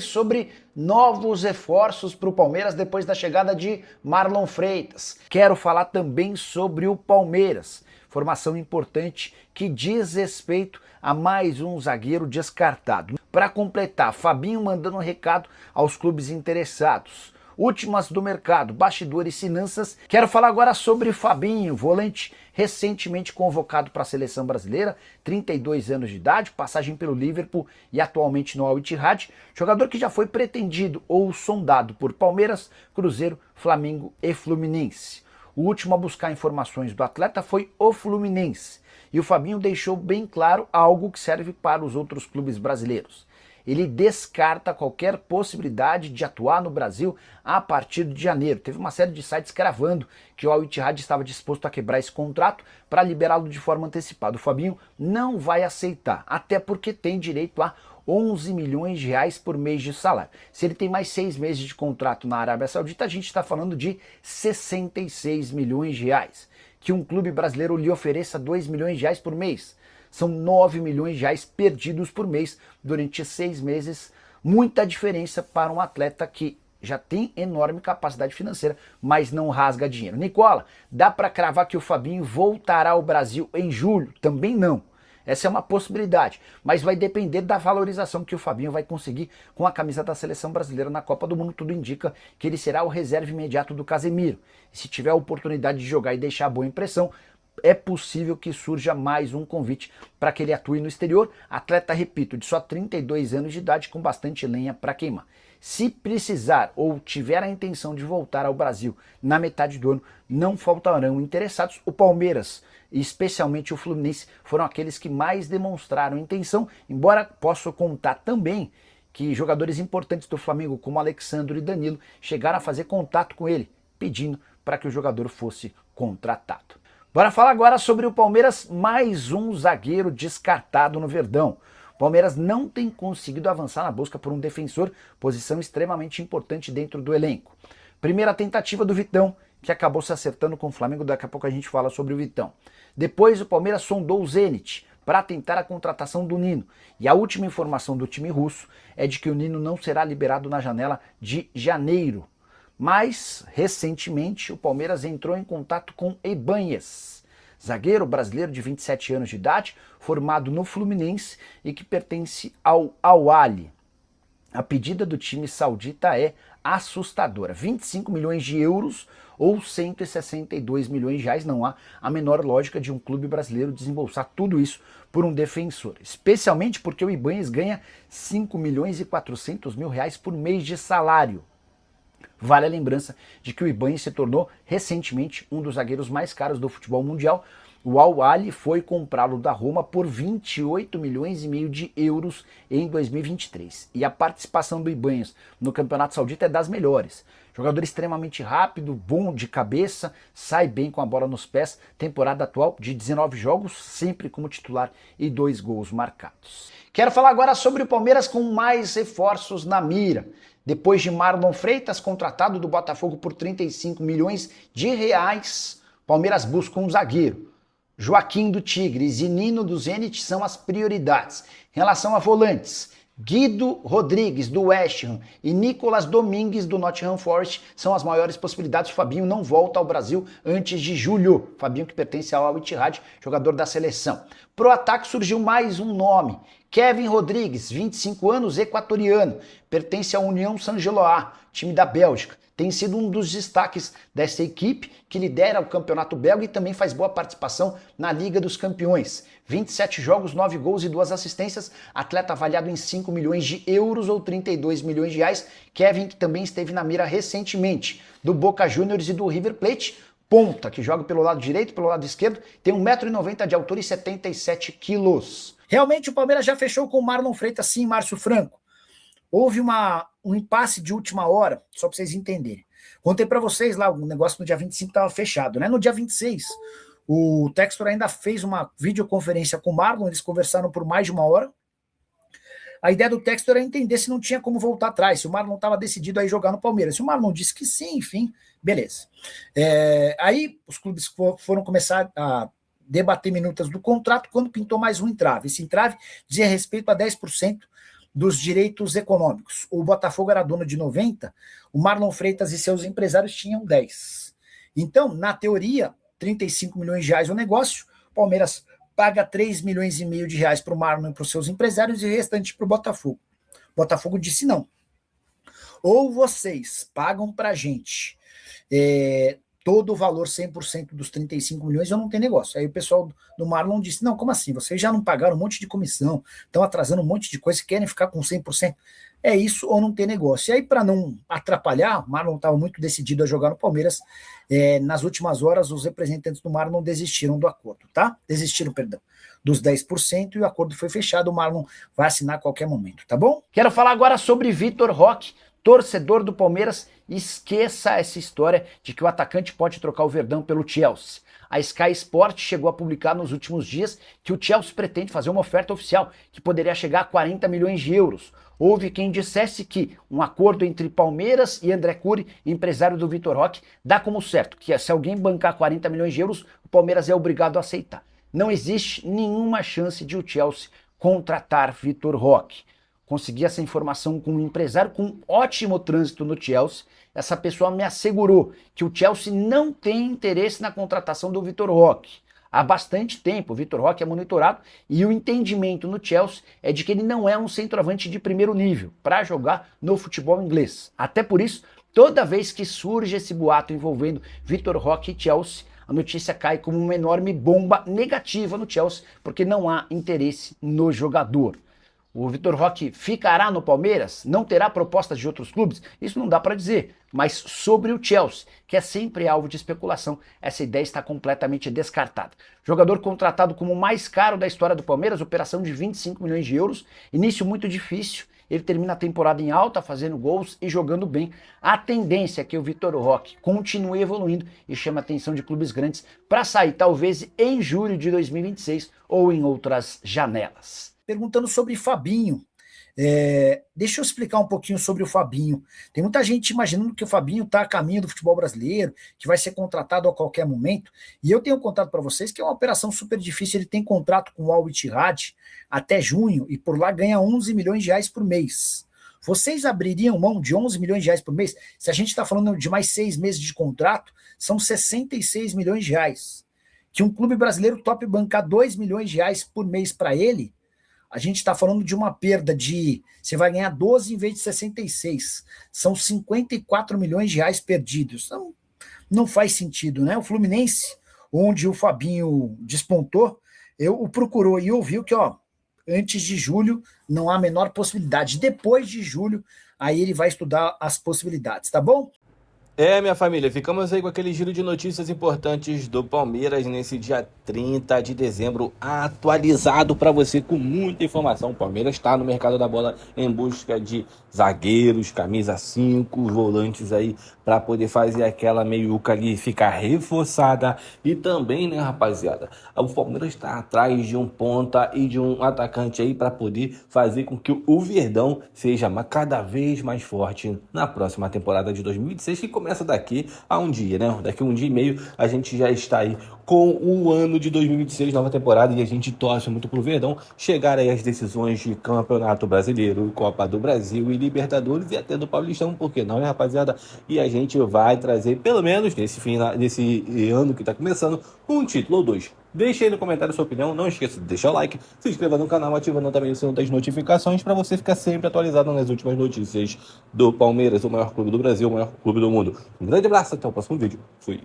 Sobre novos reforços para o Palmeiras depois da chegada de Marlon Freitas. Quero falar também sobre o Palmeiras, formação importante que diz respeito a mais um zagueiro descartado. Para completar, Fabinho mandando um recado aos clubes interessados. Últimas do mercado, bastidores e finanças. Quero falar agora sobre Fabinho, volante recentemente convocado para a seleção brasileira, 32 anos de idade, passagem pelo Liverpool e atualmente no Al Ittihad, jogador que já foi pretendido ou sondado por Palmeiras, Cruzeiro, Flamengo e Fluminense. O último a buscar informações do atleta foi o Fluminense, e o Fabinho deixou bem claro algo que serve para os outros clubes brasileiros. Ele descarta qualquer possibilidade de atuar no Brasil a partir de janeiro. Teve uma série de sites cravando que o Al Ittihad estava disposto a quebrar esse contrato para liberá-lo de forma antecipada. O Fabinho não vai aceitar, até porque tem direito a 11 milhões de reais por mês de salário. Se ele tem mais 6 meses de contrato na Arábia Saudita, a gente está falando de 66 milhões de reais. Que um clube brasileiro lhe ofereça 2 milhões de reais por mês. São 9 milhões de reais perdidos por mês durante 6 meses. Muita diferença para um atleta que já tem enorme capacidade financeira, mas não rasga dinheiro. Nicola, dá para cravar que o Fabinho voltará ao Brasil em julho? Também não. Essa é uma possibilidade, mas vai depender da valorização que o Fabinho vai conseguir com a camisa da seleção brasileira na Copa do Mundo. Tudo indica que ele será o reserva imediato do Casemiro. E se tiver a oportunidade de jogar e deixar boa impressão, é possível que surja mais um convite para que ele atue no exterior. Atleta, repito, de só 32 anos de idade, com bastante lenha para queimar. Se precisar ou tiver a intenção de voltar ao Brasil na metade do ano, não faltarão interessados. O Palmeiras, e especialmente o Fluminense, foram aqueles que mais demonstraram intenção, embora possa contar também que jogadores importantes do Flamengo, como Alexandre e Danilo, chegaram a fazer contato com ele, pedindo para que o jogador fosse contratado. Bora falar agora sobre o Palmeiras, mais um zagueiro descartado no Verdão. O Palmeiras não tem conseguido avançar na busca por um defensor, posição extremamente importante dentro do elenco. Primeira tentativa do Vitão, que acabou se acertando com o Flamengo, daqui a pouco a gente fala sobre o Vitão. Depois o Palmeiras sondou o Zenit para tentar a contratação do Nino. E a última informação do time russo é de que o Nino não será liberado na janela de janeiro. Mas, recentemente, o Palmeiras entrou em contato com Ebanhes, zagueiro brasileiro de 27 anos de idade, formado no Fluminense e que pertence ao Al-Ahly. A pedida do time saudita é assustadora, 25 milhões de euros ou 162 milhões de reais. Não há a menor lógica de um clube brasileiro desembolsar tudo isso por um defensor, especialmente porque o Ebanhes ganha 5 milhões e 400 mil reais por mês de salário. Vale a lembrança de que o Ebanhes se tornou recentemente um dos zagueiros mais caros do futebol mundial. O Al-Ahly foi comprá-lo da Roma por 28 milhões e meio de euros em 2023. E a participação do Ebanhes no Campeonato Saudita é das melhores. Jogador extremamente rápido, bom de cabeça, sai bem com a bola nos pés. Temporada atual de 19 jogos, sempre como titular e 2 gols marcados. Quero falar agora sobre o Palmeiras com mais reforços na mira. Depois de Marlon Freitas, contratado do Botafogo por 35 milhões de reais, Palmeiras busca um zagueiro. Joaquim do Tigres e Nino do Zenit são as prioridades. Em relação a volantes, Guido Rodrigues do West Ham e Nicolas Domingues do Nottingham Forest são as maiores possibilidades. O Fabinho não volta ao Brasil antes de julho. Fabinho, que pertence ao Al Ittihad, jogador da seleção. Pro ataque surgiu mais um nome. Kevin Rodrigues, 25 anos, equatoriano, pertence à União Saint-Gilloise, time da Bélgica. Tem sido um dos destaques dessa equipe, que lidera o campeonato belga e também faz boa participação na Liga dos Campeões. 27 jogos, 9 gols e 2 assistências, atleta avaliado em 5 milhões de euros ou 32 milhões de reais. Kevin, que também esteve na mira recentemente do Boca Juniors e do River Plate, ponta, que joga pelo lado direito, pelo lado esquerdo, tem 1,90 m de altura e 77 quilos. Realmente o Palmeiras já fechou com o Marlon Freitas, sim, Márcio Franco. Houve um impasse de última hora, só para vocês entenderem. Contei para vocês lá, o negócio no dia 25 estava fechado, né? No dia 26, o Textor ainda fez uma videoconferência com o Marlon, eles conversaram por mais de uma hora. A ideia do Textor era entender se não tinha como voltar atrás, se o Marlon estava decidido a ir jogar no Palmeiras. Se o Marlon disse que sim, enfim, beleza. Aí os clubes foram começar a debater minutas do contrato quando pintou mais um entrave. Esse entrave dizia respeito a 10% dos direitos econômicos. O Botafogo era dono de 90, o Marlon Freitas e seus empresários tinham 10. Então, na teoria, 35 milhões de reais o negócio, o Palmeiras paga 3 milhões e meio de reais para o Marlon e para os seus empresários e o restante para o Botafogo. O Botafogo disse não. Ou vocês pagam para a gente todo o valor, 100% dos 35 milhões, eu não tenho negócio. Aí o pessoal do Marlon disse, não, como assim? Vocês já não pagaram um monte de comissão, estão atrasando um monte de coisa, querem ficar com 100%. É isso ou não ter negócio. E aí, para não atrapalhar, o Marlon estava muito decidido a jogar no Palmeiras. Nas últimas horas, os representantes do Marlon desistiram do acordo, tá? Desistiram, perdão, dos 10% e o acordo foi fechado. O Marlon vai assinar a qualquer momento, tá bom? Quero falar agora sobre Vitor Roque, torcedor do Palmeiras. Esqueça essa história de que o atacante pode trocar o Verdão pelo Chelsea. A Sky Sport chegou a publicar nos últimos dias que o Chelsea pretende fazer uma oferta oficial que poderia chegar a 40 milhões de euros. Houve quem dissesse que um acordo entre Palmeiras e André Cury, empresário do Vitor Roque, dá como certo que se alguém bancar 40 milhões de euros, o Palmeiras é obrigado a aceitar. Não existe nenhuma chance de o Chelsea contratar Vitor Roque. Consegui essa informação com um empresário com ótimo trânsito no Chelsea. Essa pessoa me assegurou que o Chelsea não tem interesse na contratação do Vitor Roque. Há bastante tempo o Vitor Roque é monitorado e o entendimento no Chelsea é de que ele não é um centroavante de primeiro nível para jogar no futebol inglês. Até por isso, toda vez que surge esse boato envolvendo Vitor Roque e Chelsea, a notícia cai como uma enorme bomba negativa no Chelsea, porque não há interesse no jogador. O Vitor Roque ficará no Palmeiras? Não terá propostas de outros clubes? Isso não dá para dizer. Mas sobre o Chelsea, que é sempre alvo de especulação, essa ideia está completamente descartada. Jogador contratado como o mais caro da história do Palmeiras, operação de 25 milhões de euros, início muito difícil. Ele termina a temporada em alta, fazendo gols e jogando bem. A tendência é que o Vitor Roque continue evoluindo e chame a atenção de clubes grandes para sair talvez em julho de 2026 ou em outras janelas. Perguntando sobre Fabinho. Deixa eu explicar um pouquinho sobre o Fabinho. Tem muita gente imaginando que o Fabinho está a caminho do futebol brasileiro, que vai ser contratado a qualquer momento. E eu tenho contado para vocês que é uma operação super difícil. Ele tem contrato com o Al Ittihad até junho e por lá ganha 11 milhões de reais por mês. Vocês abririam mão de 11 milhões de reais por mês? Se a gente está falando de mais 6 meses de contrato, são 66 milhões de reais. Que um clube brasileiro tope bancar 2 milhões de reais por mês para ele, a gente está falando de uma perda de... Você vai ganhar 12 em vez de 66. São 54 milhões de reais perdidos. Então, não faz sentido, né? O Fluminense, onde o Fabinho despontou, o procurou e ouviu que, antes de julho não há a menor possibilidade. Depois de julho, aí ele vai estudar as possibilidades, tá bom? Minha família, ficamos aí com aquele giro de notícias importantes do Palmeiras nesse dia 30 de dezembro, atualizado para você com muita informação. O Palmeiras está no mercado da bola em busca de zagueiros, camisa 5, volantes aí para poder fazer aquela meiuca ali ficar reforçada. E também, né, rapaziada, o Palmeiras está atrás de um ponta e de um atacante aí para poder fazer com que o Verdão seja cada vez mais forte na próxima temporada de 2026, que começa daqui a um dia, né? Daqui a um dia e meio a gente já está aí com o ano de 2026, nova temporada, e a gente torce muito pro Verdão chegar aí às decisões de Campeonato Brasileiro, Copa do Brasil e Libertadores e até do Paulistão, por que não, né, rapaziada? E a gente vai trazer, pelo menos nesse ano que tá começando, um título ou dois. Deixe aí no comentário a sua opinião, não esqueça de deixar o like, se inscreva no canal, ativando também o sininho das notificações para você ficar sempre atualizado nas últimas notícias do Palmeiras, o maior clube do Brasil, o maior clube do mundo. Um grande abraço, até o próximo vídeo. Fui.